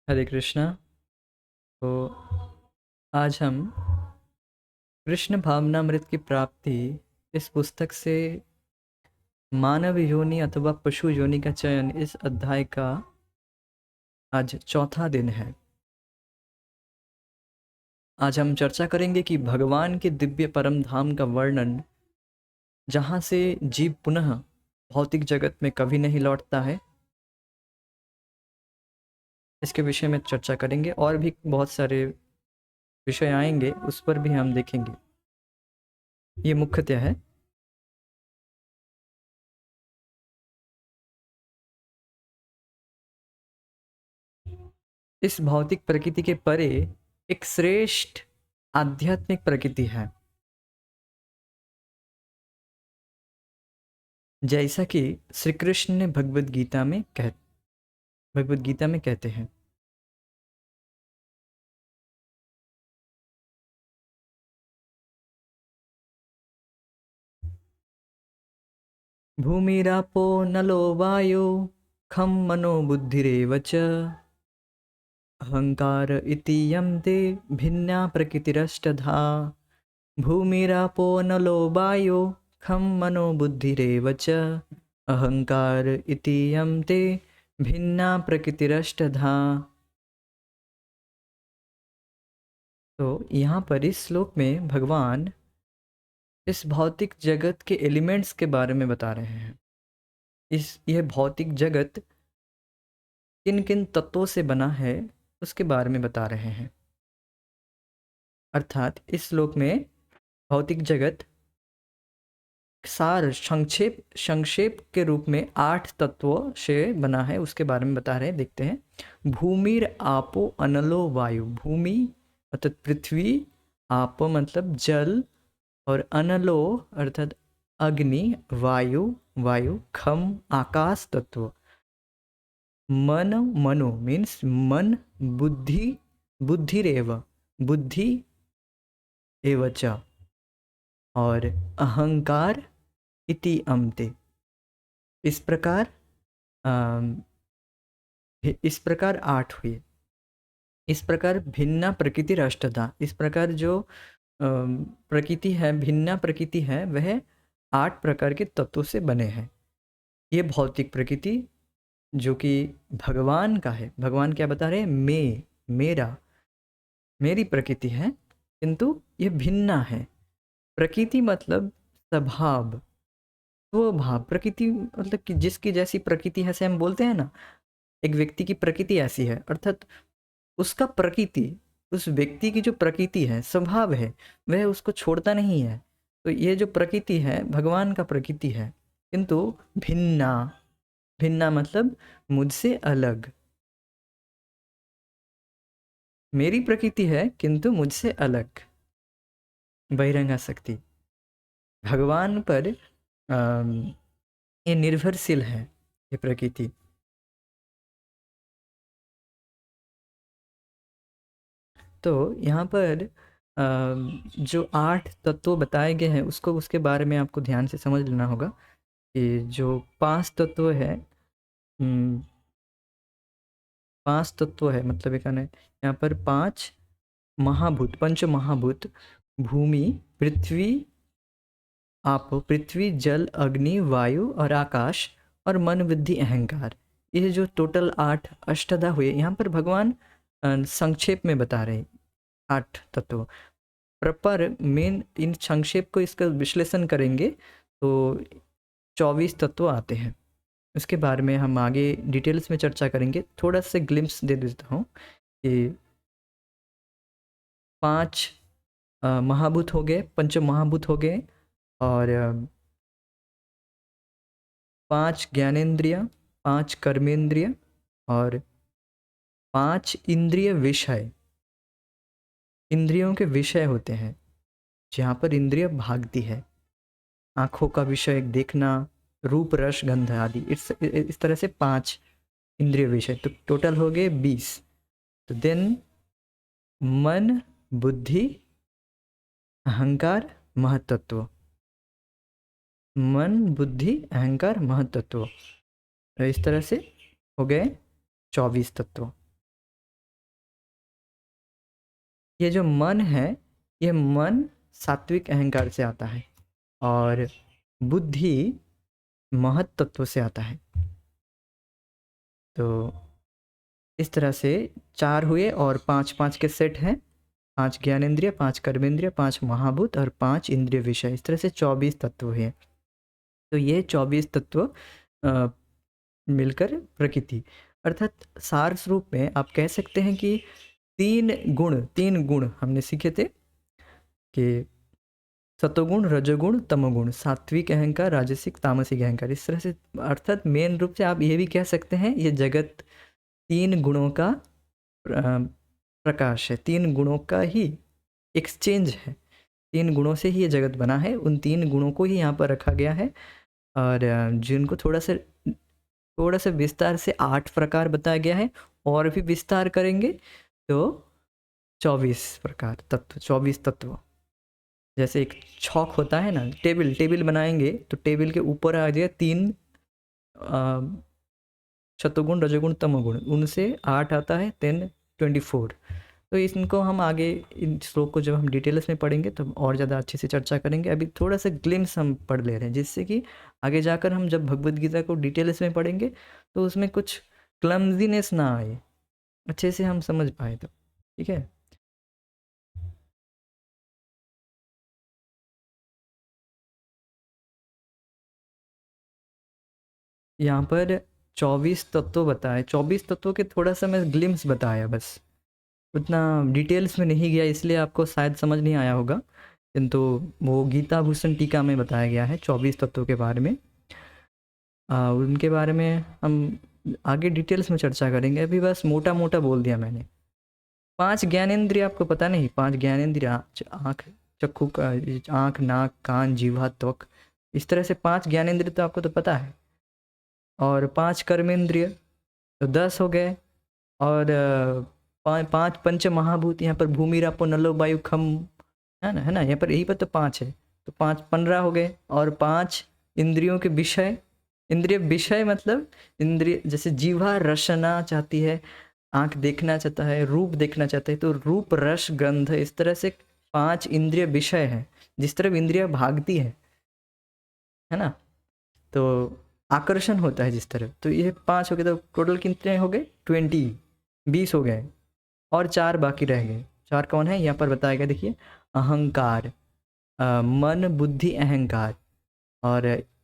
हरे कृष्णा। तो आज हम कृष्ण भावनामृत की प्राप्ति इस पुस्तक से मानव योनि अथवा पशु योनि का चयन इस अध्याय का आज चौथा दिन है। आज हम चर्चा करेंगे कि भगवान के दिव्य परम धाम का वर्णन, जहाँ से जीव पुनः भौतिक जगत में कभी नहीं लौटता है, इसके विषय में चर्चा करेंगे। और भी बहुत सारे विषय आएंगे, उस पर भी हम देखेंगे। ये मुख्यतः है। इस भौतिक प्रकृति के परे एक श्रेष्ठ आध्यात्मिक प्रकृति है, जैसा कि श्री कृष्ण ने भगवत गीता में कहते हैं। भूमिरापो नलो वायो खम मनो बुद्धिरेव च अहंकार इति यं ते भिन्ना प्रकृतिरष्टधा। भूमिरापो नलो वायो खम मनो बुद्धिरेव च अहंकार इति यं ते भिन्ना प्रकृतिरष्टधा। तो यहाँ पर इस श्लोक में भगवान इस भौतिक जगत के एलिमेंट्स के बारे में बता रहे हैं। यह भौतिक जगत किन किन तत्वों से बना है, उसके बारे में बता रहे हैं। अर्थात इस श्लोक में भौतिक जगत सार संक्षेप संक्षेप के रूप में 8 तत्वों से बना है, उसके बारे में बता रहे हैं। देखते हैं। भूमिर आपो अनलो वायु। भूमि अर्थात पृथ्वी, आपो मतलब जल, और अनलो अर्थात अग्नि, वायु वायु, खम आकाश तत्व, मन मनो मीन्स मन, बुद्धि बुद्धिरेव बुद्धि एवच, और अहंकार इति अम्ते। इस प्रकार अम, इस प्रकार 8 हुए। इस प्रकार भिन्ना प्रकृति अष्टधा। इस प्रकार जो प्रकृति है, भिन्ना प्रकृति है, वह 8 प्रकार के तत्वों से बने हैं। ये भौतिक प्रकृति जो कि भगवान का है। भगवान क्या बता रहे हैं? मेरा मेरी प्रकृति है, किंतु ये भिन्ना है। प्रकृति मतलब स्वभाव, स्वभाव। प्रकृति मतलब कि जिसकी जैसी प्रकृति है, से हम बोलते हैं ना, एक व्यक्ति की प्रकृति ऐसी है, अर्थात उसका प्रकृति, उस व्यक्ति की जो प्रकृति है, स्वभाव है, वह उसको छोड़ता नहीं है। तो ये जो प्रकृति है भगवान का प्रकृति है, किंतु भिन्ना। भिन्ना मतलब मुझसे अलग। मेरी प्रकृति है किंतु मुझसे अलग। बहिरंगासक्ति भगवान पर ये निर्भरशील है, ये प्रकृति। तो यहाँ पर जो 8 तत्व बताए गए हैं, उसको उसके बारे में आपको ध्यान से समझ लेना होगा कि जो 5 तत्व है, 5 तत्व है मतलब एक यहाँ पर 5 महाभूत, पंच महाभूत, भूमि, पृथ्वी, आप पृथ्वी, जल, अग्नि, वायु और आकाश, और मन, बुद्धि, अहंकार। ये जो टोटल 8 अष्टधा हुए, यहाँ पर भगवान संक्षेप में बता रहे हैं 8 तत्व। पर मेन इन संक्षेप को इसका विश्लेषण करेंगे तो 24 तत्व आते हैं। उसके बारे में हम आगे डिटेल्स में चर्चा करेंगे। थोड़ा सा ग्लिम्स दे देता हूँ कि 5 महाभूत हो गए, पंच महाभूत हो गए, और 5 ज्ञानेंद्रिय, 5 कर्मेंद्रिय, और 5 इंद्रिय विषय। इंद्रियों के विषय होते हैं, जहाँ पर इंद्रिय भागती है। आँखों का विषय देखना, रूप रस गंध आदि, इस तरह से 5 इंद्रिय विषय। तो टोटल हो गए 20। तो देन मन, बुद्धि, अहंकार, महतत्व। मन, बुद्धि, अहंकार, महतत्व। इस तरह से हो गए 24 तत्व। ये जो मन है, ये मन सात्विक अहंकार से आता है और बुद्धि महत तत्व से आता है। तो इस तरह से 4 हुए और 5-5 के सेट हैं। 5 ज्ञानेंद्रिय, 5 कर्मेंद्रिय, 5 महाभूत और 5 इंद्रिय विषय, इस तरह से 24 तत्व हैं। तो ये 24 तत्व मिलकर प्रकृति, अर्थात सार स्वरूप में आप कह सकते हैं कि 3 गुण हमने सीखे थे कि सतोगुण, रजोगुण, तमोगुण, सात्विक अहंकार, राजसिक, तामसिक अहंकार, इस तरह से। अर्थात मेन रूप से आप ये भी कह सकते हैं ये जगत 3 गुणों का प्रकाश है, 3 गुणों का ही एक्सचेंज है। 3 गुणों से ही ये जगत बना है, उन 3 गुणों को ही यहाँ पर रखा गया है। और जिनको थोड़ा सा विस्तार से 8 प्रकार बताया गया है, और भी विस्तार करेंगे तो 24 प्रकार तत्व, 24 तत्व। जैसे एक छौक होता है ना, टेबल बनाएंगे तो टेबल के ऊपर आ जाए 3 शतगुण, रजोगुण, तमोगुण, उनसे 8 आता है, 10 24। तो इनको हम आगे इन श्लोक को जब हम डिटेल्स में पढ़ेंगे तो और ज़्यादा अच्छे से चर्चा करेंगे। अभी थोड़ा सा ग्लिम्स हम पढ़ ले रहे हैं, जिससे कि आगे जाकर हम जब भगवद गीता को डिटेल्स में पढ़ेंगे तो उसमें कुछ क्लमजीनेस ना आए, अच्छे से हम समझ पाए। तो ठीक है। यहाँ पर 24 तत्व बताए, 24 तत्वों के थोड़ा सा मैं ग्लिम्स बताया, बस उतना डिटेल्स में नहीं गया, इसलिए आपको शायद समझ नहीं आया होगा। किंतु वो गीता भूषण टीका में बताया गया है 24 तत्वों के बारे में। उनके बारे में हम आगे डिटेल्स में चर्चा करेंगे, अभी बस मोटा मोटा बोल दिया मैंने। 5 ज्ञानेंद्रिय आपको पता नहीं? 5 ज्ञानेंद्रिय, आँख, चक्षु का, आँख, नाक, कान, जीवा, त्वक, इस तरह से 5 ज्ञानेंद्रिय तो आपको तो पता है। और 5 कर्मेंद्रिय तो 10 हो गए। और 5 पंच महाभूत, यहाँ पर भूमि, रापो, नलो, वायु, खम, है ना, यहाँ पर यही पर तो 5 है, तो 5 15 हो गए। और 5 इंद्रियों के विषय, इंद्रिय विषय मतलब इंद्रिय, जैसे जीवा रसना चाहती है, आंख देखना चाहता है, रूप देखना चाहता है, तो रूप, रस, गंध, इस तरह से 5 इंद्रिय विषय है, जिस तरफ इंद्रिया भागती है ना, तो आकर्षण होता है जिस तरफ। तो ये 5 हो गए, तो टोटल कितने हो गए? 20 हो गए। और 4 बाकी रह गए। 4 कौन है यहाँ पर बताया गया, देखिए। अहंकार, मन, बुद्धि, अहंकार,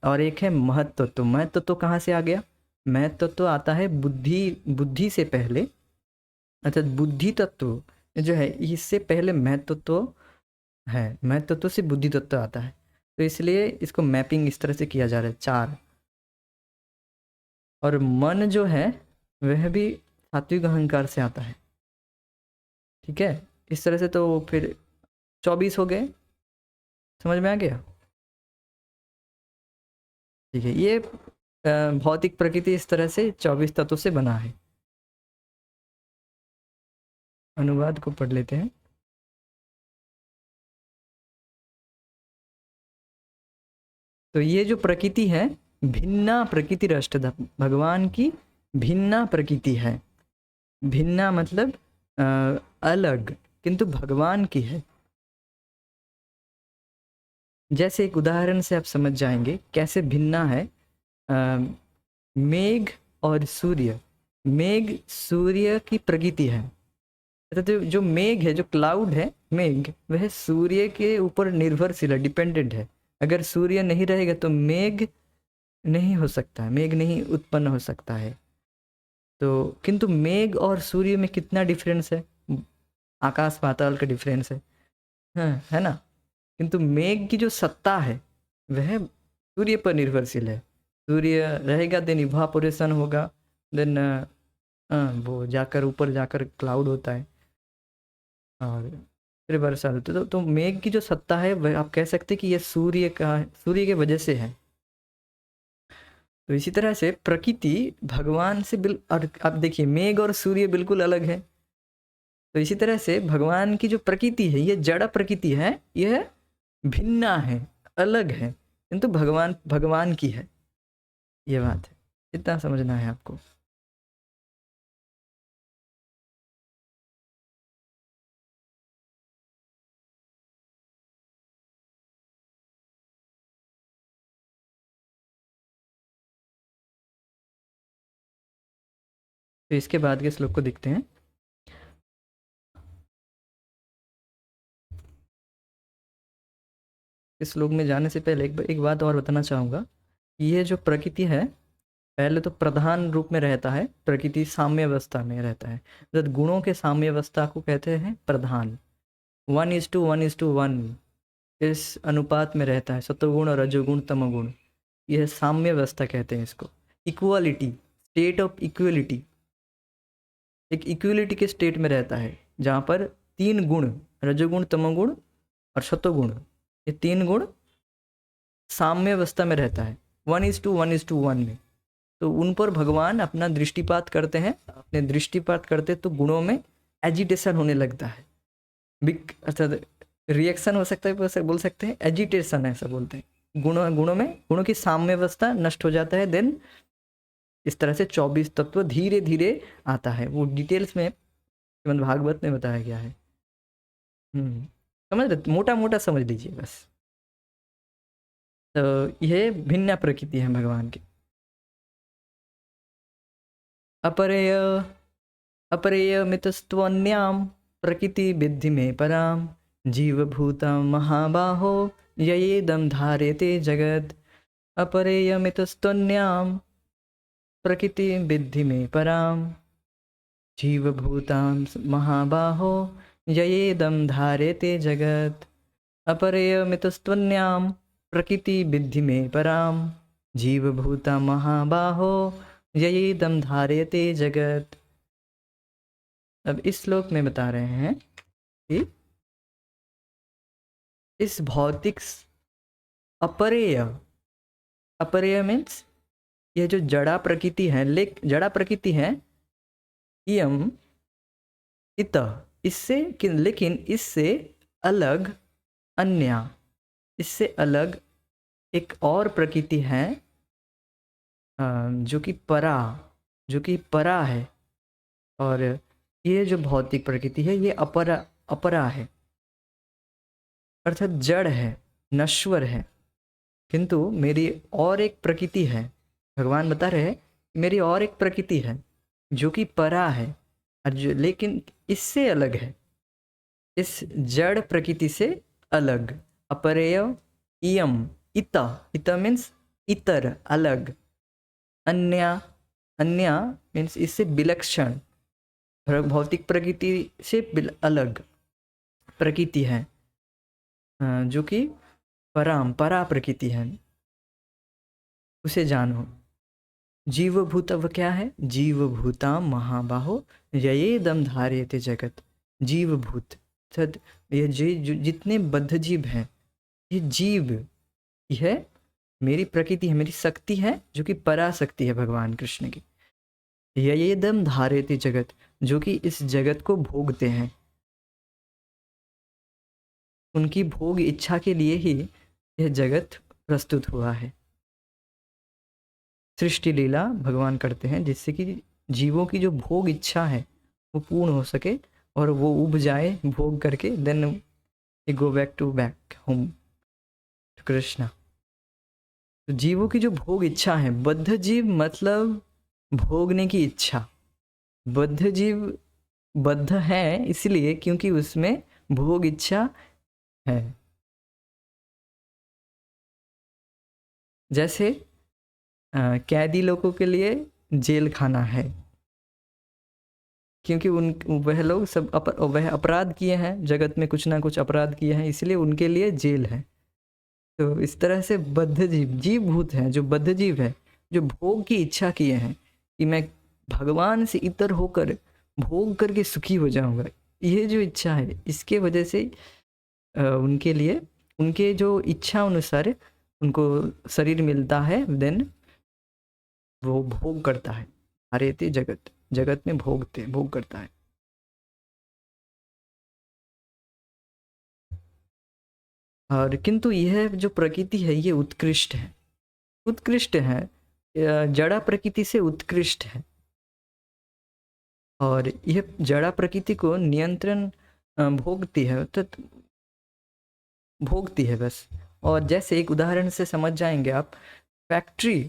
और एक है महत्व। तो महत्व तो कहाँ से आ गया? महत्व तो आता है बुद्धि से पहले, अर्थात बुद्धि तत्व जो है इससे पहले महत्व तो है, महत्व तो से बुद्धि तत्व आता है। तो इसलिए इसको मैपिंग इस तरह से किया जा रहा है, 4। और मन जो है वह भी सात्विक अहंकार से आता है, ठीक है। इस तरह से तो फिर 24 हो गए, समझ में आ गया? ठीक है। ये भौतिक प्रकृति इस तरह से 24 तत्वों से बना है। अनुवाद को पढ़ लेते हैं। तो ये जो प्रकृति है, भिन्ना प्रकृति रष्टधा, भगवान की भिन्ना प्रकृति है। भिन्ना मतलब अलग, किंतु भगवान की है। जैसे एक उदाहरण से आप समझ जाएंगे कैसे भिन्ना है। मेघ और सूर्य, मेघ सूर्य की प्रकृति है। तो जो मेघ है, जो क्लाउड है, मेघ, वह सूर्य के ऊपर निर्भरशील है, डिपेंडेंट है। अगर सूर्य नहीं रहेगा तो मेघ नहीं हो सकता है, मेघ नहीं उत्पन्न हो सकता है। तो किंतु मेघ और सूर्य में कितना डिफरेंस है, आकाश पाताल का डिफरेंस है, हाँ, है ना। किंतु मेघ की जो सत्ता है वह सूर्य पर निर्भरशील है। सूर्य रहेगा देन इवापोरेशन होगा, देन वो जाकर ऊपर जाकर क्लाउड होता है और फिर वर्षा होती है। तो मेघ की जो सत्ता है वह आप कह सकते हैं कि यह सूर्य के वजह से है। तो इसी तरह से प्रकृति भगवान से और आप देखिए मेघ और सूर्य बिल्कुल अलग है। तो इसी तरह से भगवान की जो प्रकृति है, यह जड़ प्रकृति है, यह भिन्ना है, अलग है, किंतु भगवान भगवान की है। ये बात है, इतना समझना है आपको। तो इसके बाद के श्लोक को देखते हैं। इस श्लोक में जाने से पहले एक बात और बताना चाहूँगा। ये जो प्रकृति है, पहले तो प्रधान रूप में रहता है, प्रकृति साम्य अवस्था में रहता है। जब गुणों के साम्य अवस्था को कहते हैं प्रधान। 1:1:1 इस अनुपात में रहता है, सत्वगुण और रजोगुण तमोगुण। यह साम्य अवस्था कहते हैं इसको। इक्वालिटी, स्टेट ऑफ इक्वलिटी, एक इक्वलिटी के स्टेट में रहता है, जहाँ पर 3 गुण, रजोगुण तमोगुण और सत्वगुण, ये 3 गुण साम्य अवस्था में रहता है 1:1:1 में। तो उन पर भगवान अपना दृष्टिपात करते हैं। अपने दृष्टिपात करते तो गुणों में एजिटेशन होने लगता है, अर्थात रिएक्शन हो सकता है, बोल सकते हैं एजिटेशन, ऐसा बोलते हैं। गुणों में गुणों की साम्य अवस्था नष्ट हो जाता है। देन इस तरह से 24 तत्व धीरे धीरे आता है। वो डिटेल्स में श्रीमद् भागवत में बताया गया है। समझ रहे, मोटा मोटा समझ लीजिए बस। तो यह भिन्न प्रकृति है भगवान की। अपरेय अपरेयमितस्त्वन्यां प्रकृति विद्धि में पराम जीवभूतं महाबाहो ययेदं धार्यते जगत्। अपरेयमितस्त्वन्यां प्रकृति विद्धि में पराम जीवभूतां महाबाहो ययेदं धार्यते जगत्। अपरेयमितस्त्वन्यां प्रकृति विद्धि में पराम जीवभूतां महाबाहो ययेदं धार्यते जगत्। अब इस श्लोक में बता रहे हैं कि इस भौतिक अपरेय, अपरेय मीन्स यह जो जड़ा प्रकृति है, जड़ा प्रकृति है, इयम इत, इससे, लेकिन इससे अलग अन्य, इससे अलग एक और प्रकृति है जो कि परा है। और ये जो भौतिक प्रकृति है ये अपरा है, अर्थात जड़ है, नश्वर है। किंतु मेरी और एक प्रकृति है, भगवान बता रहे हैं मेरी और एक प्रकृति है जो कि परा है, लेकिन इससे अलग है, इस जड़ प्रकृति से अलग। अपरेय इयम, इता मीन्स इतर, अलग। अन्य मीन्स इससे विलक्षण, भौतिक प्रकृति से अलग प्रकृति है जो कि परा प्रकृति है, उसे जानो। जीवभूत वह क्या है? जीवभूता महाबाहो ययेदं धार्यते जगत। जीवभूत ये जितने बद्ध जीव हैं, ये जीव, यह मेरी प्रकृति है, मेरी शक्ति है जो कि पराशक्ति है भगवान कृष्ण की। ययेदं धार्यते जगत, जो कि इस जगत को भोगते हैं। उनकी भोग इच्छा के लिए ही यह जगत प्रस्तुत हुआ है। सृष्टि लीला भगवान करते हैं जिससे कि जीवों की जो भोग इच्छा है वो पूर्ण हो सके और वो उब जाए भोग करके, देन ये go back home to Krishna. तो जीवों की जो भोग इच्छा है, बद्ध जीव मतलब भोगने की इच्छा। बद्ध जीव बद्ध है इसलिए क्योंकि उसमें भोग इच्छा है। जैसे कैदी लोगों के लिए जेल खाना है, क्योंकि वह लोग सब वह अपराध किए हैं, जगत में कुछ ना कुछ अपराध किए हैं, इसलिए उनके लिए जेल है। तो इस तरह से बद्ध जीव भूत हैं, जो बद्ध जीव है, जो भोग की इच्छा किए हैं कि मैं भगवान से इतर होकर भोग करके सुखी हो जाऊंगा, ये जो इच्छा है, इसके वजह से उनके लिए, उनके जो इच्छा अनुसार उनको शरीर मिलता है, देन वो भोग करता है। हरेते जगत में भोग करता है। और किंतु यह जो प्रकृति है ये उत्कृष्ट है, जड़ा प्रकृति से उत्कृष्ट है। और यह जड़ा प्रकृति को नियंत्रण भोगती है, तो भोगती है बस। और जैसे एक उदाहरण से समझ जाएंगे आप, फैक्ट्री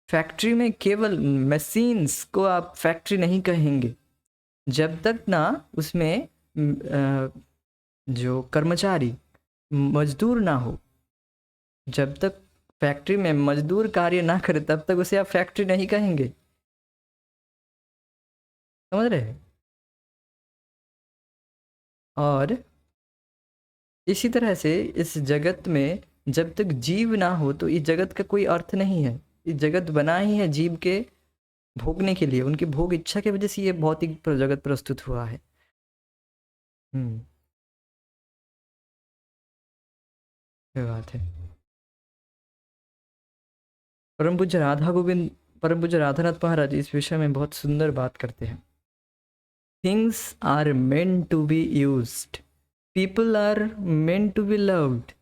फैक्ट्री में केवल मशीन्स को आप फैक्ट्री नहीं कहेंगे जब तक ना उसमें जो कर्मचारी मजदूर ना हो। जब तक फैक्ट्री में मजदूर कार्य ना करे तब तक उसे आप फैक्ट्री नहीं कहेंगे। समझ रहे हैं? और इसी तरह से इस जगत में जब तक जीव ना हो तो इस जगत का कोई अर्थ नहीं है। इस जगत बना ही है जीव के भोगने के लिए, उनकी भोग इच्छा की वजह से ये भौतिक जगत प्रस्तुत हुआ है। ये बात है। परम पूज्य राधानाथ महाराज इस विषय में बहुत सुंदर बात करते हैं। Things are meant to be used, people are meant to be loved.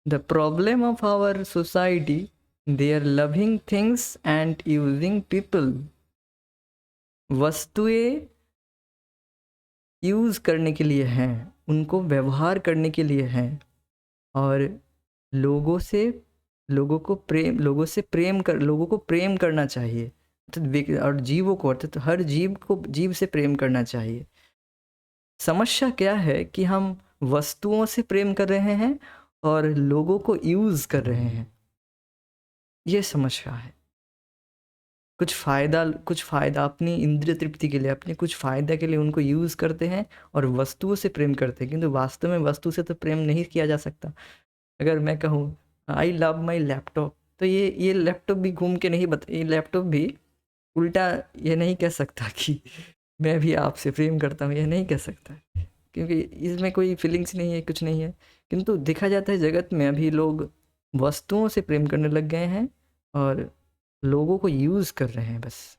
The problem of our society, they are loving things and using people. वस्तुएं यूज करने के लिए हैं, उनको व्यवहार करने के लिए हैं, और लोगों को प्रेम करना चाहिए। और जीवों को, अर्थात हर जीव को जीव से प्रेम करना चाहिए। समस्या क्या है कि हम वस्तुओं से प्रेम कर रहे हैं और लोगों को यूज कर रहे हैं। ये समस्या है। कुछ फ़ायदा अपनी इंद्रिय तृप्ति के लिए, अपने कुछ फ़ायदा के लिए उनको यूज़ करते हैं और वस्तुओं से प्रेम करते हैं, किंतु वास्तव में वस्तु से तो प्रेम नहीं किया जा सकता। अगर मैं कहूँ आई लव माई लैपटॉप, तो ये लैपटॉप भी घूम के नहीं ये लैपटॉप भी उल्टा ये नहीं कह सकता कि मैं भी आपसे प्रेम करता हूँ, ये नहीं कह सकता, क्योंकि इसमें कोई फीलिंग्स नहीं है, कुछ नहीं है। किंतु देखा जाता है जगत में अभी लोग वस्तुओं से प्रेम करने लग गए हैं और लोगों को यूज़ कर रहे हैं बस।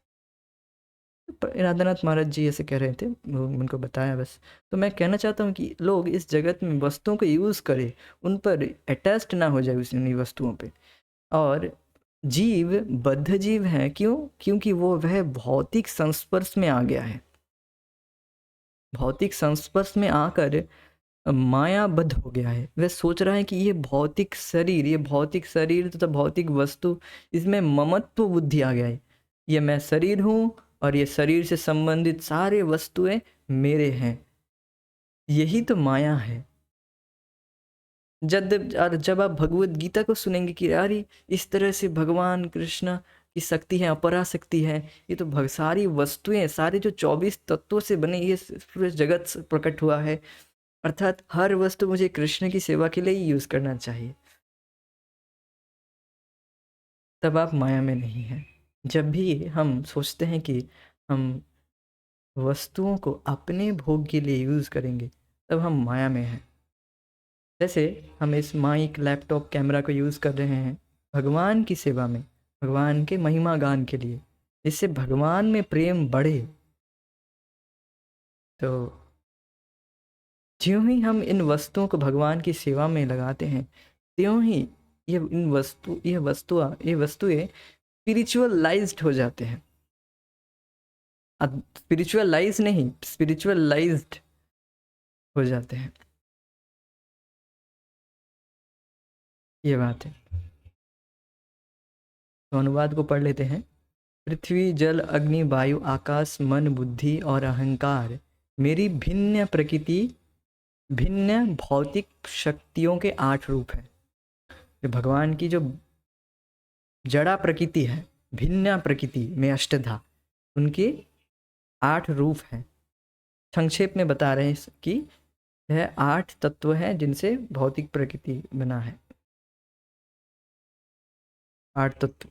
राधानाथ महाराज जी ऐसे कह रहे थे, उनको बताया बस। तो मैं कहना चाहता हूँ कि लोग इस जगत में वस्तुओं को यूज़ करें, उन पर अटैच्ड ना हो जाए उन्हीं वस्तुओं पे। और जीव बद्ध जीव है, क्यों? क्योंकि वह भौतिक संस्पर्श में आ गया है। भौतिक संस्पर्श में आकर मायाबद्ध हो गया है। वह सोच रहा है कि ये भौतिक शरीर तथा भौतिक वस्तु, इसमें ममत्व बुद्धि आ गया है। ये मैं शरीर हूँ और ये शरीर से संबंधित सारे वस्तुएं मेरे हैं। यही तो माया है। जब आप भगवत गीता को सुनेंगे कि अरे इस तरह से भगवान कृष्ण की शक्ति है, अपरा शक्ति है, ये तो सारी वस्तुएं, सारे जो 24 तत्वों से बने ये पूरे जगत प्रकट हुआ है, अर्थात हर वस्तु मुझे कृष्ण की सेवा के लिए ही यूज करना चाहिए। तब आप माया में नहीं हैं। जब भी हम सोचते हैं कि हम वस्तुओं को अपने भोग के लिए यूज करेंगे, तब हम माया में हैं। जैसे हम इस माइक, लैपटॉप, कैमरा को यूज कर रहे हैं भगवान की सेवा में, भगवान के महिमा गान के लिए, इससे भगवान में प्रेम बढ़े। तो ज्यों ही हम इन वस्तुओं को भगवान की सेवा में लगाते हैं, त्यों ही ये वस्तुएं स्पिरिचुअलाइज्ड हो जाते हैं। स्पिरिचुअलाइज नहीं, स्पिरिचुअलाइज्ड हो जाते हैं। ये बात है। तो अनुवाद को पढ़ लेते हैं। पृथ्वी, जल, अग्नि, वायु, आकाश, मन, बुद्धि और अहंकार मेरी भिन्न प्रकृति, भिन्न भौतिक शक्तियों के 8 रूप हैं। भगवान की जो जड़ा प्रकृति है, भिन्न प्रकृति में अष्टधा, उनके 8 रूप हैं। संक्षेप में बता रहे हैं कि यह 8 तत्व हैं जिनसे भौतिक प्रकृति बना है। 8 तत्व।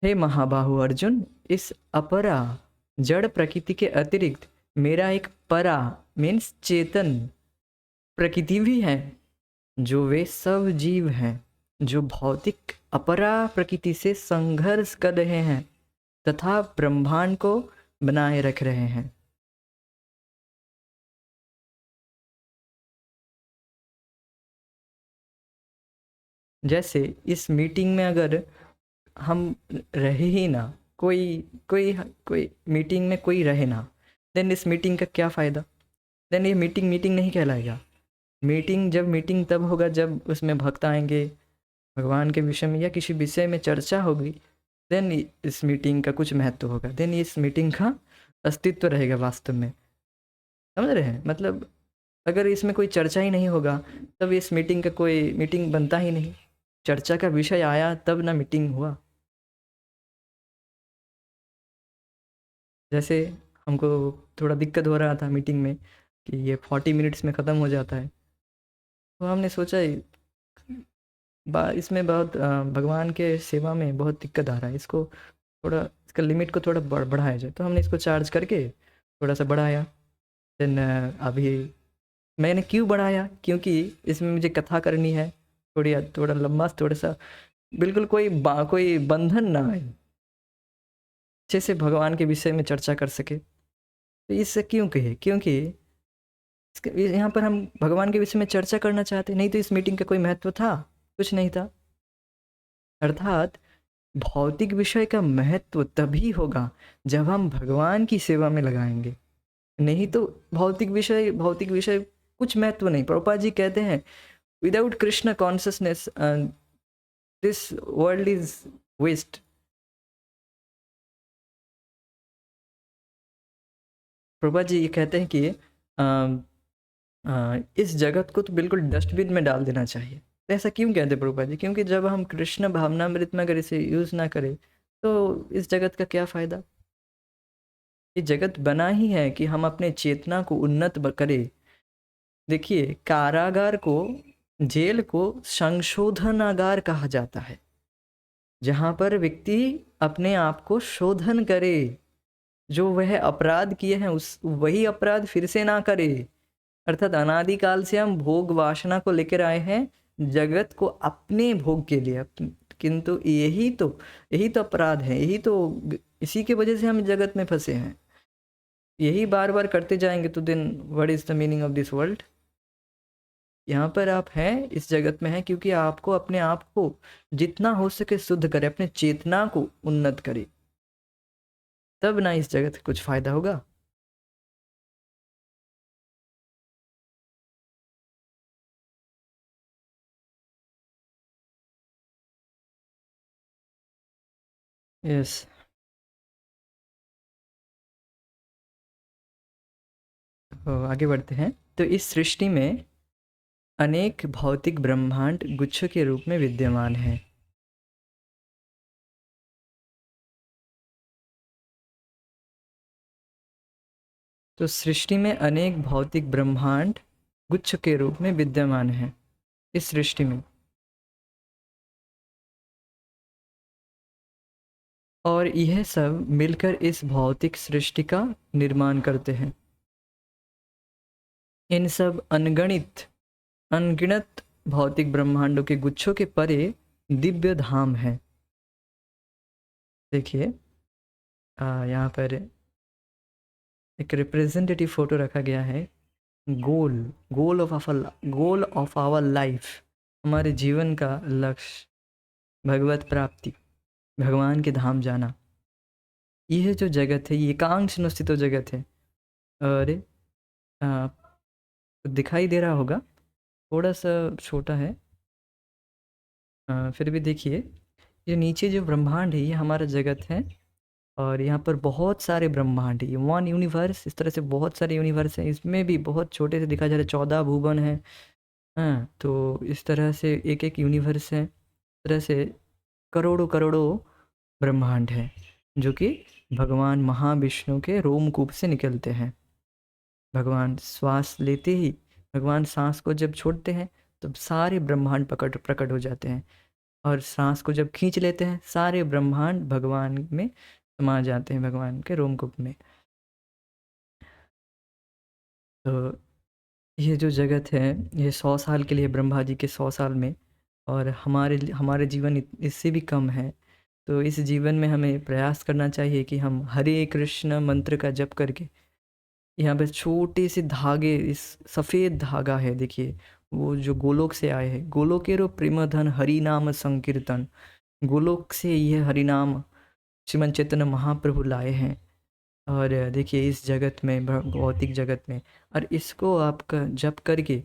हे महाबाहु अर्जुन, इस अपरा जड़ प्रकृति के अतिरिक्त मेरा एक परा मीन्स चेतन प्रकृति भी है, जो वे सब जीव हैं जो भौतिक अपरा प्रकृति से संघर्ष कर रहे हैं तथा ब्रह्मांड को बनाए रख रहे हैं। जैसे इस मीटिंग में अगर हम रहे ही ना, कोई मीटिंग में कोई रहे ना, देन इस मीटिंग का क्या फ़ायदा? देन ये मीटिंग नहीं कहलाएगा। मीटिंग तब होगा जब उसमें भक्त आएंगे, भगवान के विषय में या किसी विषय में चर्चा होगी, देन इस मीटिंग का कुछ महत्व होगा, देन इस मीटिंग का अस्तित्व रहेगा वास्तव में। समझ रहे हैं? मतलब अगर इसमें कोई चर्चा ही नहीं होगा तब इस मीटिंग का कोई मीटिंग बनता ही नहीं। चर्चा का विषय आया तब ना मीटिंग हुआ। जैसे हमको थोड़ा दिक्कत हो रहा था मीटिंग में कि ये 40 मिनट्स में ख़त्म हो जाता है, तो हमने सोचा इसमें बहुत भगवान के सेवा में बहुत दिक्कत आ रहा है, इसको थोड़ा इसका लिमिट को थोड़ा बढ़ाया जाए। तो हमने इसको चार्ज करके थोड़ा सा बढ़ाया। देन अभी मैंने क्यों बढ़ाया, क्योंकि इसमें मुझे कथा करनी है, थोड़ा लंबा, थोड़ा सा बिल्कुल कोई बंधन ना आए, अच्छे से भगवान के विषय में चर्चा कर सके। तो इससे क्यों कहे, क्योंकि यहाँ पर हम भगवान के विषय में चर्चा करना चाहते, नहीं तो इस मीटिंग का कोई महत्व था? कुछ नहीं था। अर्थात भौतिक विषय का महत्व तभी होगा जब हम भगवान की सेवा में लगाएंगे, नहीं तो भौतिक विषय कुछ महत्व नहीं। प्रभुपाद जी कहते हैं without Krishna consciousness this world is waste. Prabhupada ji ये कहते हैं कि इस जगत को तो बिल्कुल डस्टबिन में डाल देना चाहिए। तो ऐसा क्यों कहते प्रभुपाद जी? क्योंकि जब हम कृष्ण भावनामृत में अगर इसे यूज़ ना करें तो इस जगत का क्या फ़ायदा? ये जगत बना ही है कि हम अपने चेतना को उन्नत करें। देखिए, कारागार को, जेल को संशोधनागार कहा जाता है, जहाँ पर व्यक्ति अपने आप को शोधन करे, जो वह अपराध किए हैं वही अपराध फिर से ना करे। अर्थात अनादिकाल से हम भोग वासना को लेकर आए हैं जगत को अपने भोग के लिए, किंतु यही तो अपराध है, इसी के वजह से हम जगत में फंसे हैं। यही बार बार करते जाएंगे तो then what is the meaning of this world? यहाँ पर आप हैं, इस जगत में हैं क्योंकि आपको अपने आप को जितना हो सके शुद्ध करें, अपने चेतना को उन्नत करें, तब ना इस जगत का कुछ फायदा होगा। यस। तो आगे बढ़ते हैं। तो इस सृष्टि में अनेक भौतिक ब्रह्मांड गुच्छ के रूप में विद्यमान है। तो सृष्टि में अनेक भौतिक ब्रह्मांड गुच्छ के रूप में विद्यमान है इस सृष्टि में, और यह सब मिलकर इस भौतिक सृष्टि का निर्माण करते हैं। इन सब अनगिनत भौतिक ब्रह्मांडों के गुच्छों के परे दिव्य धाम है। देखिए यहाँ पर एक रिप्रेजेंटेटिव फोटो रखा गया है। गोल ऑफ आवर लाइफ, हमारे जीवन का लक्ष्य भगवत प्राप्ति, भगवान के धाम जाना। यह जो जगत है ये एकांश निश्चित जगत है। और दिखाई दे रहा होगा, थोड़ा सा छोटा है, फिर भी देखिए ये नीचे जो ब्रह्मांड है ये हमारा जगत है, और यहाँ पर बहुत सारे ब्रह्मांड है, ये वन यूनिवर्स, इस तरह से बहुत सारे यूनिवर्स हैं। इसमें भी बहुत छोटे से दिखा जा रहा है, 14 भुवन है। हाँ, तो इस तरह से एक एक यूनिवर्स है, इस तरह से करोड़ों करोड़ों ब्रह्मांड है जो कि भगवान महाविष्णु के रोमकूप से निकलते हैं। भगवान श्वास लेते ही, भगवान सांस को जब छोड़ते हैं तब सारे ब्रह्मांड प्रकट हो जाते हैं, और सांस को जब खींच लेते हैं सारे ब्रह्मांड भगवान में समा जाते हैं, भगवान के रोमकूप में। तो ये जो जगत है ये 100 साल के लिए, ब्रह्मा जी के 100 साल में, और हमारे जीवन इससे भी कम है। तो इस जीवन में हमें प्रयास करना चाहिए कि हम हरे कृष्ण मंत्र का जप करके, यहाँ पे छोटे से धागे, इस सफ़ेद धागा है देखिए, वो जो गोलोक से आए हैं, गोलोकेरो प्रेमधन हरि नाम संकीर्तन, गोलोक से यह हरि नाम श्रीमन चैतन्य महाप्रभु लाए हैं। और देखिए इस जगत में, भौतिक जगत में, और इसको आपका जप करके,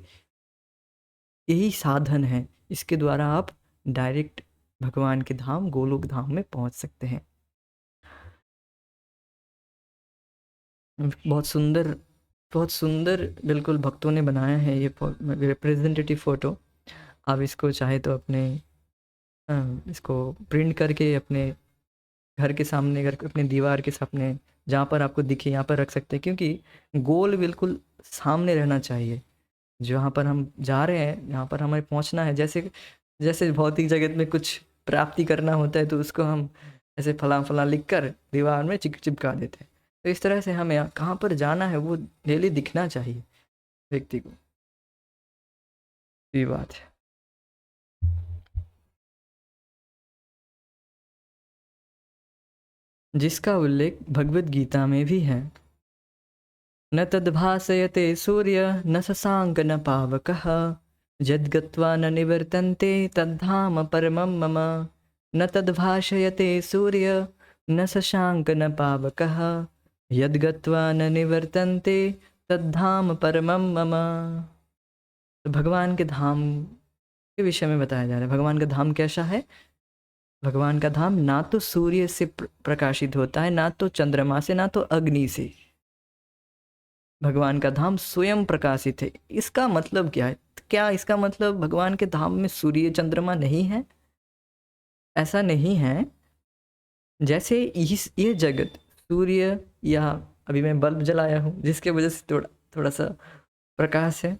यही साधन है, इसके द्वारा आप डायरेक्ट भगवान के धाम गोलोक धाम में पहुंच सकते हैं। बहुत सुंदर बिल्कुल भक्तों ने बनाया है ये रिप्रेजेंटेटिव फ़ोटो। आप इसको चाहे तो अपने इसको प्रिंट करके अपने घर के सामने, घर अपने दीवार के सामने जहाँ पर आपको दिखे यहाँ पर रख सकते हैं, क्योंकि गोल बिल्कुल सामने रहना चाहिए। जहाँ पर हम जा रहे हैं, जहाँ पर हमें पहुँचना है, जैसे जैसे भौतिक जगत में कुछ प्राप्ति करना होता है तो उसको हम ऐसे फलां फलां लिख कर दीवार में चिपका देते हैं। तो इस तरह से हमें कहाँ पर जाना है वो डेली दिखना चाहिए व्यक्ति को। ये बात है। जिसका उल्लेख भगवत गीता में भी है। न तद्भासयते सूर्य न शशांक न पावकः यद्गत्वा न निवर्तन्ते तद्धाम परमं मम। न तद्भाषयते सूर्य न शशांक न पावकः यद्गत्वा न निवर्तन्ते तद्धाम परमं मम। तो भगवान के धाम के विषय में बताया जा रहा है। भगवान का धाम कैसा है? भगवान का धाम ना तो सूर्य से प्रकाशित होता है, ना तो चंद्रमा से, ना तो अग्नि से। भगवान का धाम स्वयं प्रकाशित है। इसका मतलब क्या है? क्या इसका मतलब भगवान के धाम में सूर्य चंद्रमा नहीं है? ऐसा नहीं है। जैसे ये जगत सूर्य या अभी मैं बल्ब जलाया हूँ जिसके वजह से थोड़ा सा प्रकाश है,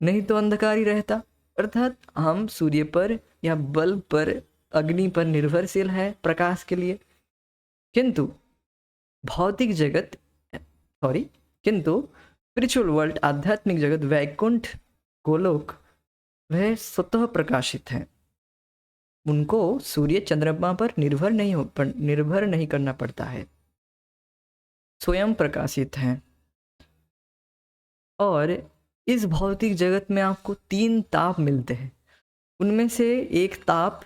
नहीं तो अंधकार ही रहता। अर्थात हम सूर्य पर या बल्ब पर, अग्नि पर निर्भरशील है प्रकाश के लिए। किंतु भौतिक जगत किंतु स्पिरिचुअल वर्ल्ड, आध्यात्मिक जगत, वैकुंठ, गोलोक, वह स्वतः प्रकाशित है। उनको सूर्य चंद्रमा पर निर्भर नहीं करना पड़ता है, स्वयं प्रकाशित हैं। और इस भौतिक जगत में आपको 3 ताप मिलते हैं। उनमें से एक ताप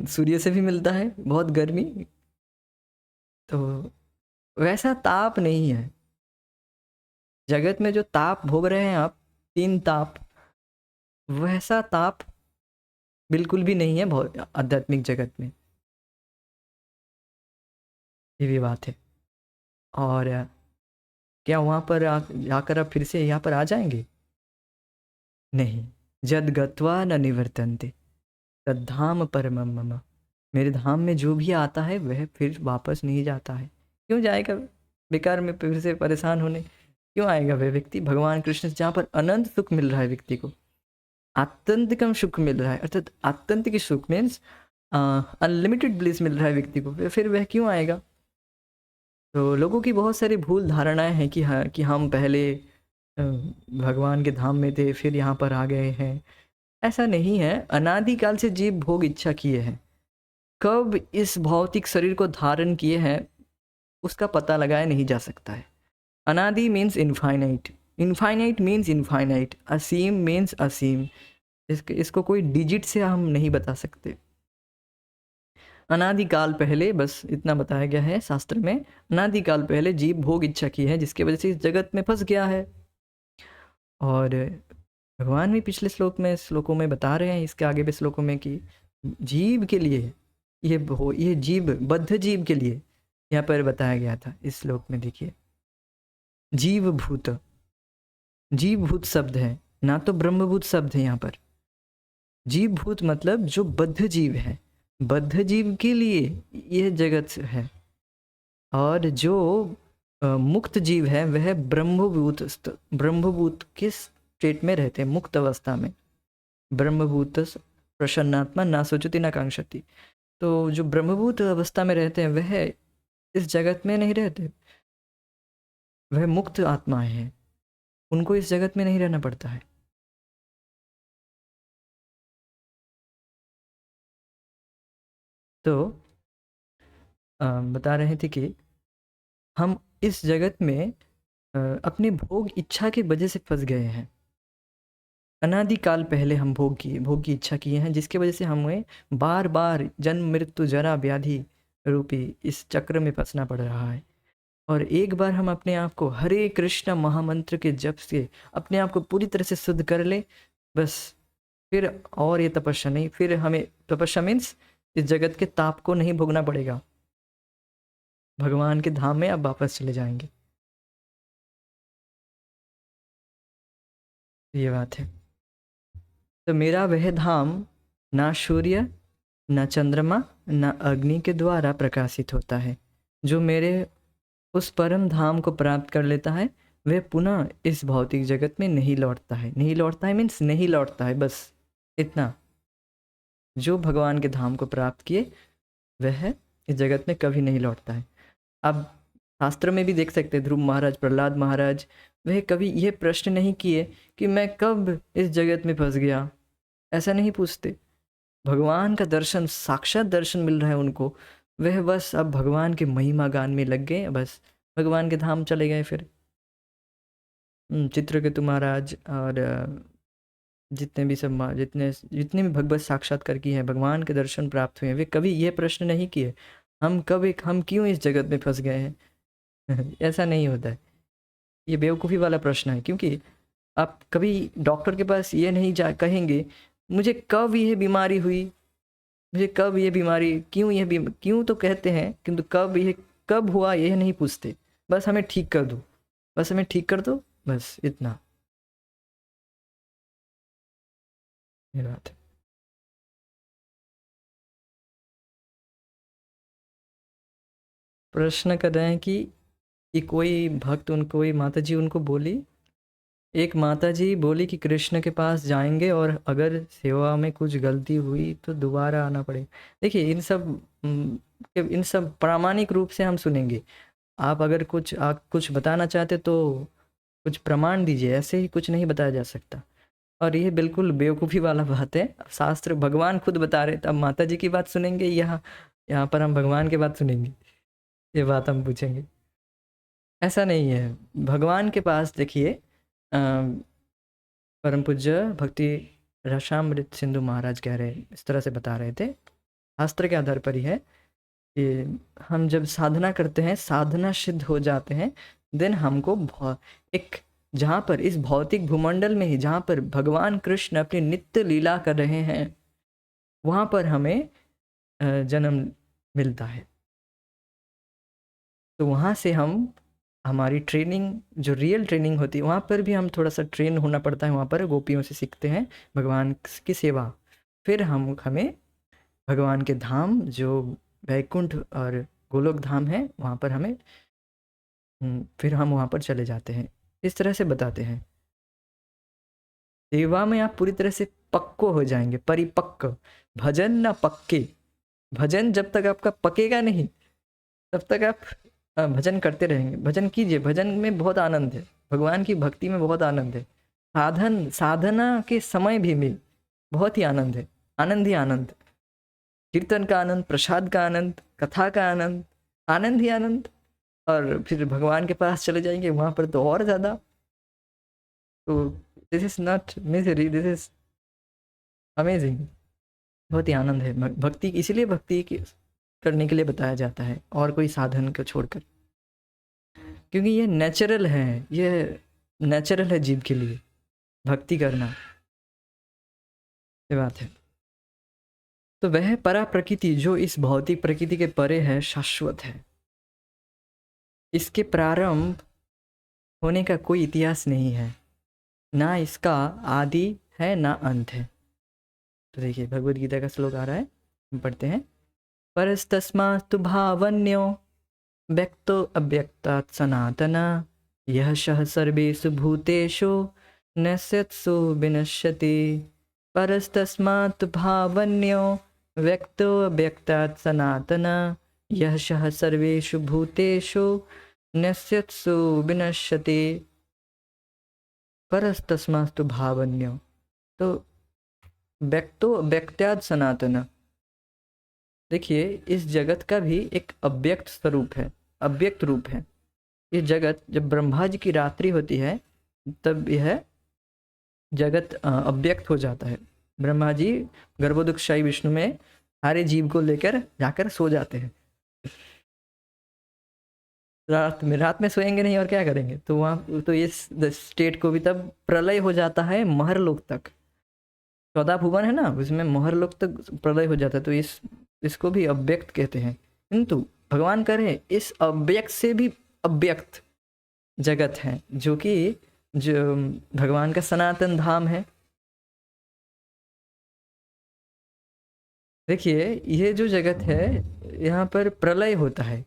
सूर्य से भी मिलता है, बहुत गर्मी, तो वैसा ताप नहीं है जगत में जो ताप भोग रहे हैं आप, 3 ताप, वैसा ताप बिल्कुल भी नहीं है आध्यात्मिक जगत में। ये भी बात है। और क्या वहाँ पर जाकर आप फिर से यहाँ पर आ जाएंगे? नहीं। जद गत्वा न निवर्तन्ते तद्धाम परमं मम। मेरे धाम में जो भी आता है वह फिर वापस नहीं जाता है। क्यों जाएगा बेकार में फिर से परेशान होने? क्यों आएगा वह व्यक्ति? भगवान कृष्ण से जहाँ पर अनंत सुख मिल रहा है व्यक्ति को, आत्यंतिकम सुख मिल रहा है, अर्थात आत्यंतिक सुख मीन्स अनलिमिटेड ब्लिस मिल रहा है व्यक्ति को, फिर वह क्यों आएगा? तो लोगों की बहुत सारी भूल धारणाएं हैं कि हाँ, कि हम पहले भगवान के धाम में थे फिर यहाँ पर आ गए हैं। ऐसा नहीं है। अनादिकाल से जीव भोग इच्छा किए हैं। कब इस भौतिक शरीर को धारण किए हैं उसका पता लगाया नहीं जा सकता है। अनादि means infinite, infinite means infinite, असीम मीन्स असीम। इसको कोई डिजिट से हम नहीं बता सकते। अनादिकाल पहले, बस इतना बताया गया है शास्त्र में, अनादिकाल पहले जीव भोग इच्छा की है जिसकी वजह से इस जगत में फंस गया है। और भगवान भी पिछले श्लोकों में बता रहे हैं, इसके आगे भी श्लोकों में, कि जीव के लिए ये जीव, बद्ध जीव के लिए यहाँ पर बताया गया था। इस श्लोक में देखिए, जीवभूत, जीवभूत शब्द है, ना तो ब्रह्मभूत शब्द है यहाँ पर। जीवभूत मतलब जो बद्ध जीव है, बद्ध जीव के लिए यह जगत है। और जो मुक्त जीव है वह ब्रह्मभूत किस स्टेट में रहते हैं? मुक्त अवस्था में। ब्रह्मभूत प्रसन्नात्मा ना सोचती ना कांक्षति। तो जो ब्रह्मभूत अवस्था में रहते हैं वह इस जगत में नहीं रहते, वह मुक्त आत्माएं हैं, उनको इस जगत में नहीं रहना पड़ता है। तो बता रहे थे कि हम इस जगत में अपने भोग इच्छा की वजह से फंस गए हैं। अनादिकाल पहले हम भोग की इच्छा किए हैं, जिसके वजह से हमें बार बार जन्म मृत्यु जरा व्याधि रूपी इस चक्र में फंसना पड़ रहा है। और एक बार हम अपने आप को हरे कृष्ण महामंत्र के जप से अपने आप को पूरी तरह से शुद्ध कर ले, बस फिर और ये तपस्या नहीं, फिर हमें तपस्या मीन्स इस जगत के ताप को नहीं भोगना पड़ेगा, भगवान के धाम में अब वापस चले जाएंगे। ये बात है। तो मेरा वह धाम ना सूर्य, न चंद्रमा, न अग्नि के द्वारा प्रकाशित होता है। जो मेरे उस परम धाम को प्राप्त कर लेता है वह पुनः इस भौतिक जगत में नहीं लौटता है। नहीं लौटता है मीन्स नहीं लौटता है, बस इतना। जो भगवान के धाम को प्राप्त किए वह इस जगत में कभी नहीं लौटता है। अब शास्त्र में भी देख सकते हैं, ध्रुव महाराज, प्रहलाद महाराज, वह कभी यह प्रश्न नहीं किए कि मैं कब इस जगत में फंस गया, ऐसा नहीं पूछते। भगवान का दर्शन, साक्षात दर्शन मिल रहा है उनको, वह बस अब भगवान के महिमा गान में लग गए, बस भगवान के धाम चले गए। फिर चित्रकेतु महाराज और जितने भी सब जितने जितने भी भगवत साक्षात्कार की है, भगवान के दर्शन प्राप्त हुए हैं, वे कभी ये प्रश्न नहीं किए हम क्यों इस जगत में फंस गए हैं। ऐसा नहीं होता है, ये बेवकूफ़ी वाला प्रश्न है। क्योंकि आप कभी डॉक्टर के पास ये नहीं जा कहेंगे मुझे कब ये बीमारी हुई, मुझे कब ये बीमारी, क्यों तो कहते हैं, किंतु कब हुआ ये नहीं पूछते। बस हमें ठीक कर दो, बस हमें ठीक कर दो, बस इतना। ये बात है। प्रश्न कर रहे हैं कि कोई भक्त उनको, कोई माता जी उनको बोली, एक माता जी बोली कि कृष्ण के पास जाएंगे और अगर सेवा में कुछ गलती हुई तो दोबारा आना पड़ेगा। देखिए इन सब प्रामाणिक रूप से हम सुनेंगे। आप अगर आप कुछ बताना चाहते तो कुछ प्रमाण दीजिए, ऐसे ही कुछ नहीं बताया जा सकता। और ये बिल्कुल बेवकूफ़ी वाला बात है। शास्त्र भगवान खुद बता रहे, तब माता जी की बात सुनेंगे, यहाँ पर हम भगवान की बात सुनेंगे, ये बात हम पूछेंगे। ऐसा नहीं है। भगवान के पास देखिए, परम पूज्य भक्ति रसामृत सिंधु महाराज कह रहे, इस तरह से बता रहे थे, शास्त्र के आधार पर ही है कि हम जब साधना करते हैं, साधना सिद्ध हो जाते हैं, देन हमको एक, जहाँ पर इस भौतिक भूमंडल में ही जहाँ पर भगवान कृष्ण अपनी नित्य लीला कर रहे हैं, वहाँ पर हमें जन्म मिलता है। तो वहाँ से हमारी ट्रेनिंग, जो रियल ट्रेनिंग होती है, वहाँ पर भी हम थोड़ा सा ट्रेन होना पड़ता है। वहाँ पर गोपियों से सीखते हैं भगवान की सेवा। फिर हमें भगवान के धाम, जो वैकुंठ और गोलोक धाम है, वहाँ पर हमें फिर हम वहाँ पर चले जाते हैं। इस तरह से बताते हैं। सेवा में आप पूरी तरह से पक्को हो जाएंगे, परिपक्व। भजन ना पक्के, भजन जब तक आपका पकेगा नहीं तब तक आप भजन करते रहेंगे। भजन कीजिए, भजन में बहुत आनंद है, भगवान की भक्ति में बहुत आनंद है। साधना के समय भी बहुत ही आनंद है, आनंद ही आनंद। कीर्तन का आनंद, प्रसाद का आनंद, कथा का आनंद, आनंद ही आनंद। और फिर भगवान के पास चले जाएंगे, वहाँ पर तो और ज़्यादा। तो this is not misery, this is amazing. बहुत ही आनंद है भक्ति, इसीलिए भक्ति करने के लिए बताया जाता है, और कोई साधन को छोड़कर। क्योंकि ये नेचुरल है, ये नेचुरल है जीव के लिए भक्ति करना, ये बात है। तो वह परा प्रकृति जो इस भौतिक प्रकृति के परे है, शाश्वत है। इसके प्रारंभ होने का कोई इतिहास नहीं है, ना इसका आदि है ना अंत है। तो देखिए भगवद गीता का श्लोक आ रहा है, हम पढ़ते हैं। परस्तस्मास्तु भावन्यो व्यक्तो अव्यक्तात् सनातना यह शः सर्वेषु भूतेषु नश्यत्सु विनश्यति। परस्तस्मात् भावन्यो व्यक्तो अव्यक्तात् सनातना यह शः सर्वेषु भूतेषु नश्यत्सु विनश्यति। परस्तस्मास्तु भावन्यो, तो व्यक्तो अव्यक्तात् सनातना, देखिए इस जगत का भी एक अव्यक्त स्वरूप है, अव्यक्त रूप है। ये जगत, जब ब्रह्मा जी की रात्रि होती है तब यह जगत अव्यक्त हो जाता है। ब्रह्मा जी गर्भोदकशाही विष्णु में सारे जीव को लेकर जाकर सो जाते हैं। रात में सोएंगे नहीं और क्या करेंगे, तो वहाँ तो इस स्टेट को भी तब प्रलय हो जाता है महरलोक तक। 14 भुवन है ना, उसमें महर्लोक तक प्रलय हो जाता है, तो इसको भी अव्यक्त कहते हैं। किंतु भगवान कह रहे हैं इस अव्यक्त से भी अव्यक्त जगत है, जो कि जो भगवान का सनातन धाम है। देखिए ये जो जगत है, यहाँ पर प्रलय होता है,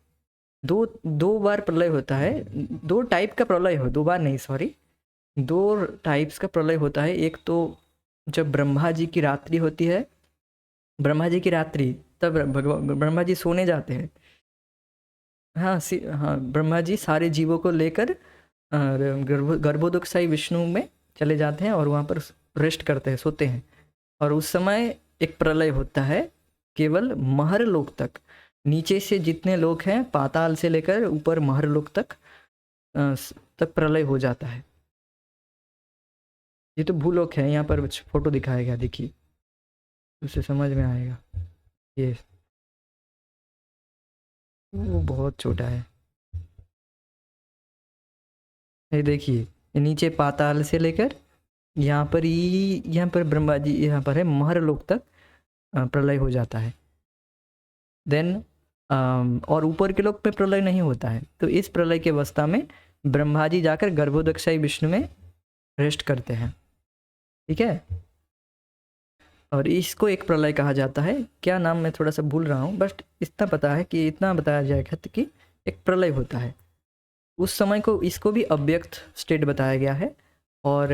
दो दो बार प्रलय होता है। दो टाइप का प्रलय हो, 2 बार नहीं, सॉरी, 2 टाइप्स का प्रलय होता है। एक तो जब ब्रह्मा जी की रात्रि होती है, ब्रह्मा जी की रात्रि, तब भगवान ब्रह्मा जी सोने जाते हैं। हाँ हाँ, ब्रह्मा जी सारे जीवों को लेकर गर्भोदकशाही विष्णु में चले जाते हैं और वहाँ पर रेस्ट करते हैं, सोते हैं। और उस समय एक प्रलय होता है, केवल महरलोक तक, नीचे से जितने लोग हैं पाताल से लेकर ऊपर महरलोक तक प्रलय हो जाता है। ये तो भूलोक है, यहाँ पर फोटो दिखाया गया, देखिए उससे समझ में आएगा। ये वो बहुत छोटा है, ये देखिए, ये नीचे पाताल से लेकर यहाँ पर ही, यहाँ पर ब्रह्मा जी, यहाँ पर है महरलोक तक प्रलय हो जाता है। देन और ऊपर के लोक में प्रलय नहीं होता है। तो इस प्रलय के अवस्था में ब्रह्मा जी जाकर गर्भोदकशाही विष्णु में रेस्ट करते हैं, ठीक है। और इसको एक प्रलय कहा जाता है, क्या नाम मैं थोड़ा सा भूल रहा हूँ, बट इतना पता है कि इतना बताया जाएगा कि एक प्रलय होता है उस समय को, इसको भी अव्यक्त स्टेट बताया गया है। और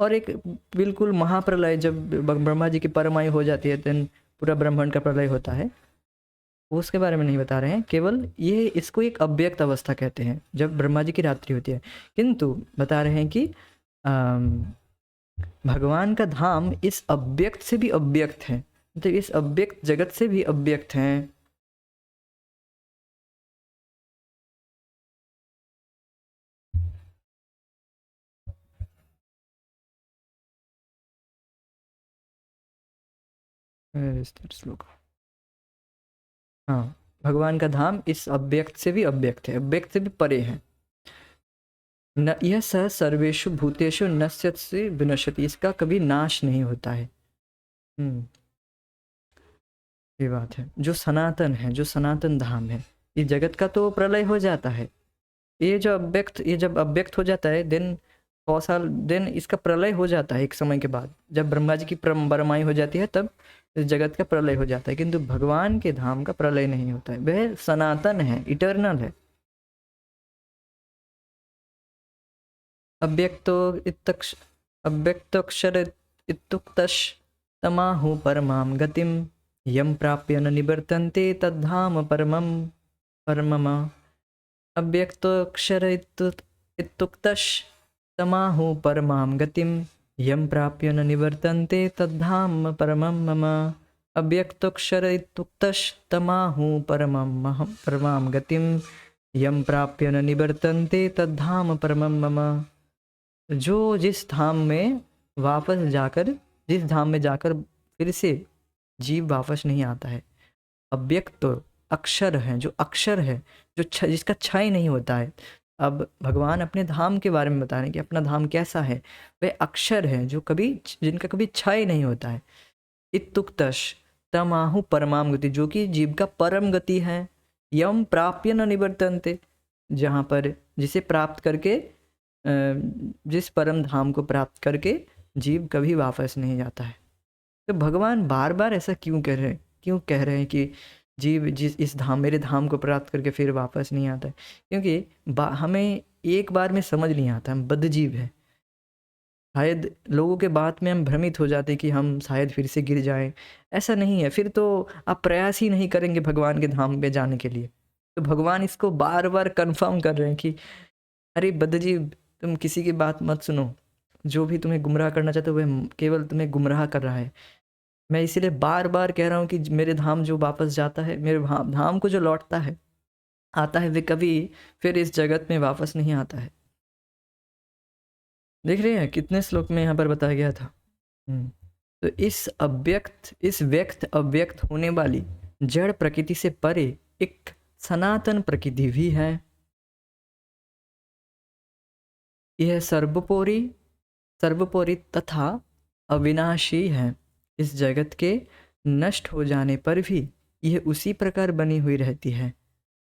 एक बिल्कुल महाप्रलय, जब ब्रह्मा जी की परमायु हो जाती है, देन पूरा ब्रह्मांड का प्रलय होता है, उसके बारे में नहीं बता रहे हैं। केवल ये इसको एक अव्यक्त अवस्था कहते हैं, जब ब्रह्मा जी की रात्रि होती है। किंतु बता रहे हैं कि भगवान का धाम इस अव्यक्त से भी अव्यक्त है, मतलब इस अव्यक्त जगत से भी अव्यक्त हैं। श्लोक, हाँ, भगवान का धाम इस अव्यक्त से भी अव्यक्त है, अव्यक्त से भी परे है। न यह स सर्वेषु भूतेषु नश्यति विनश्यति, इसका कभी नाश नहीं होता है। ये बात है, जो सनातन है, जो सनातन धाम है, इस जगत का तो प्रलय हो जाता है, ये जो अव्यक्त, ये जब अव्यक्त हो जाता है, देन 100 साल, देन इसका प्रलय हो जाता है एक समय के बाद, जब ब्रह्मा जी की परमायु हो जाती है, तब इस जगत का प्रलय हो जाता है। किंतु भगवान के धाम का प्रलय नहीं होता है, वह सनातन है, इटर्नल है। अव्यक्तोक्षर इत्युक्तश् तमाहु परमां गतिं यं प्राप्य न निवर्तन्ते तद्धाम परमं परमम। अव्यक्तोक्षर इत्युक्तश् तमाहु परमां गतिं यं प्राप्य न निवर्तन्ते तद्धाम परमं मम। अव्यक्तोक्षर इत्युक्तश् तमाहु परमां गतिं यं प्राप्य न निवर्तन्ते तद्धाम परमं मम। जो जिस धाम में वापस जाकर, जिस धाम में जाकर फिर से जीव वापस नहीं आता है, अव्यक्त तो अक्षर है, जो अक्षर है, जो जिसका क्षय नहीं होता है। अब भगवान अपने धाम के बारे में बता रहे हैं कि अपना धाम कैसा है, वह अक्षर है, जो कभी, जिनका कभी क्षय नहीं होता है। इत्युक्तश तमाहु परमाम गति, जो कि जीव का परम गति है। यम प्राप्य न निवर्तन्ते, जहाँ पर जिसे प्राप्त करके, जिस परम धाम को प्राप्त करके जीव कभी वापस नहीं जाता है। तो भगवान बार बार ऐसा क्यों क्यों कह रहे हैं कि जीव जिस इस धाम, मेरे धाम को प्राप्त करके फिर वापस नहीं आता है? क्योंकि हमें एक बार में समझ नहीं आता, हम बद्ध जीव हैं। शायद लोगों के बात में हम भ्रमित हो जाते कि हम शायद फिर से गिर जाएं। ऐसा नहीं है, फिर तो आप प्रयास ही नहीं करेंगे भगवान के धाम पे जाने के लिए। तो भगवान इसको बार बार कंफर्म कर रहे हैं कि अरे बद्ध जीव, तुम किसी की बात मत सुनो, जो भी तुम्हें गुमराह करना चाहते हो वह केवल तुम्हें गुमराह कर रहा है। मैं इसीलिए बार बार कह रहा हूँ कि मेरे धाम जो वापस जाता है, मेरे धाम को जो लौटता है, आता है, वे कभी फिर इस जगत में वापस नहीं आता है। देख रहे हैं कितने श्लोक में यहाँ पर बताया गया था। तो इस अव्यक्त, इस व्यक्त अव्यक्त होने वाली जड़ प्रकृति से परे एक सनातन प्रकृति भी है। यह सर्वोपरि तथा अविनाशी है। इस जगत के नष्ट हो जाने पर भी यह उसी प्रकार बनी हुई रहती है।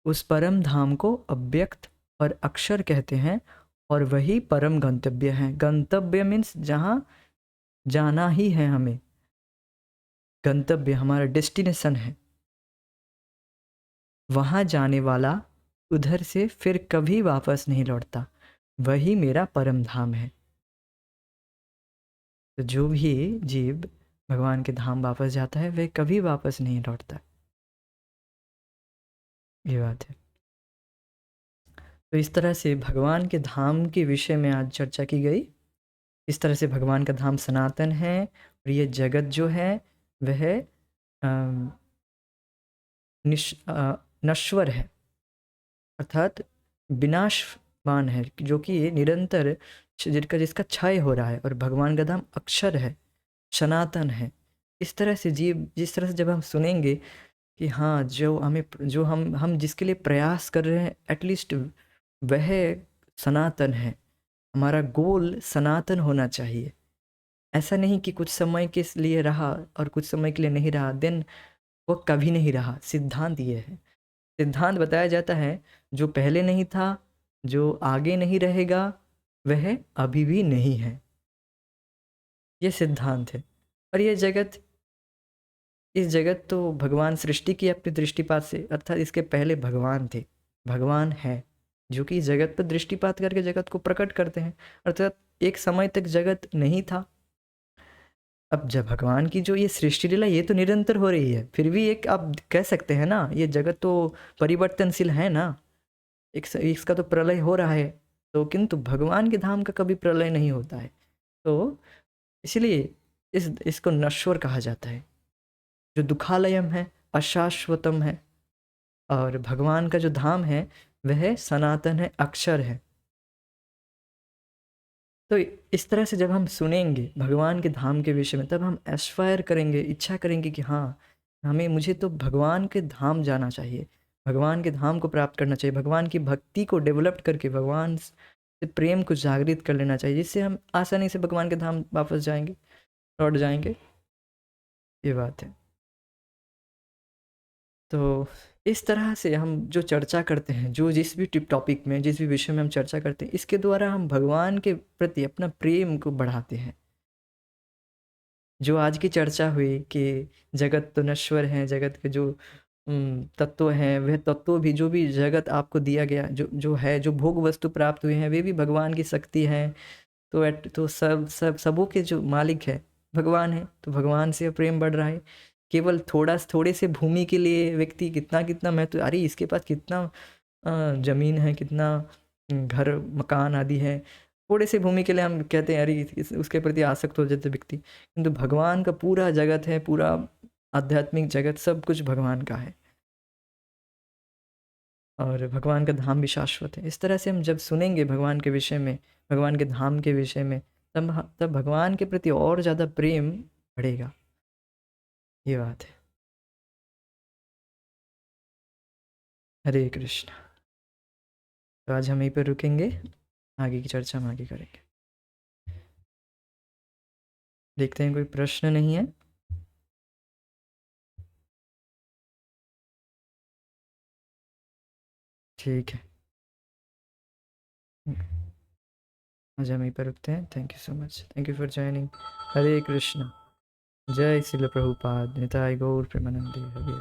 उस परम धाम को अव्यक्त और अक्षर कहते हैं और वही परम गंतव्य है। गंतव्य मीन्स जहाँ जाना ही है हमें, गंतव्य हमारा डेस्टिनेशन है। वहाँ जाने वाला उधर से फिर कभी वापस नहीं लौटता, वही मेरा परम धाम है। तो जो भी जीव भगवान के धाम वापस जाता है वह कभी वापस नहीं लौटता, ये बात है। तो इस तरह से भगवान के धाम के विषय में आज चर्चा की गई। इस तरह से भगवान का धाम सनातन है और ये जगत जो है वह नश्वर है, अर्थात विनाशवान है, जो कि ये निरंतर जिसका क्षय हो रहा है। और भगवान का धाम अक्षर है, सनातन है। इस तरह से जीव, जिस तरह से जब हम सुनेंगे कि हाँ, जो हम जिसके लिए प्रयास कर रहे हैं एटलीस्ट वह सनातन है, हमारा गोल सनातन होना चाहिए। ऐसा नहीं कि कुछ समय के लिए रहा और कुछ समय के लिए नहीं रहा, देन वो कभी नहीं रहा। सिद्धांत ये है, सिद्धांत बताया जाता है जो पहले नहीं था, जो आगे नहीं रहेगा, वह अभी भी नहीं है। ये सिद्धांत है। और ये जगत, इस जगत तो भगवान सृष्टि की अपनी दृष्टिपात से, अर्थात इसके पहले भगवान थे, भगवान है जो कि जगत पर दृष्टिपात करके जगत को प्रकट करते हैं। अर्थात एक समय तक जगत नहीं था। अब जब भगवान की जो ये सृष्टि लीला ये तो निरंतर हो रही है, फिर भी एक आप कह सकते हैं ना, ये जगत तो परिवर्तनशील है ना, इसका तो प्रलय हो रहा है। तो किंतु भगवान के धाम का कभी प्रलय नहीं होता है, तो इसलिए इसको नश्वर कहा जाता है। जो दुखालयम है, अशाश्वतम है, और भगवान का जो धाम है वह सनातन है, अक्षर है। तो इस तरह से जब हम सुनेंगे भगवान के धाम के विषय में, तब हम एस्पायर करेंगे, इच्छा करेंगे कि हाँ, मुझे तो भगवान के धाम जाना चाहिए, भगवान के धाम को प्राप्त करना चाहिए, भगवान की भक्ति को डेवलप करके भगवान से प्रेम को जागृत कर लेना चाहिए, जिससे हम आसानी से भगवान के धाम वापस जाएंगे, लौट जाएंगे। ये बात है। तो इस तरह से हम जो चर्चा करते हैं, जो जिस भी टॉपिक में, जिस भी विषय में हम चर्चा करते हैं, इसके द्वारा हम भगवान के प्रति अपना प्रेम को बढ़ाते हैं। जो आज की चर्चा हुई कि जगत तो नश्वर है, जगत के जो तत्व हैं, वह तत्व भी, जो भी जगत आपको दिया गया, जो है, जो भोग वस्तु प्राप्त हुए हैं, वे भी भगवान की शक्ति है। तो सबों के जो मालिक है भगवान है, तो भगवान से प्रेम बढ़ रहा है। केवल थोड़े से भूमि के लिए व्यक्ति कितना कितना महत्व, अरे इसके पास कितना जमीन है, कितना घर मकान आदि है, थोड़े से भूमि के लिए हम कहते हैं अरे उसके प्रति आसक्त हो जाते व्यक्ति। किंतु भगवान का पूरा जगत है, पूरा आध्यात्मिक जगत, सब कुछ भगवान का है और भगवान का धाम भी शाश्वत है। इस तरह से हम जब सुनेंगे भगवान के विषय में, भगवान के धाम के विषय में, तब भगवान के प्रति और ज़्यादा प्रेम बढ़ेगा। ये बात है। हरे कृष्ण। तो आज हम यहीं पर रुकेंगे, आगे की चर्चा हम आगे करेंगे। देखते हैं कोई प्रश्न नहीं है। ठीक है, आज हम यहीं पर रुकते हैं। Thank you so much, thank you for joining. Hare Krishna. जय श्रील प्रभुपाद। निताय गौर प्रेमानंदे। हरे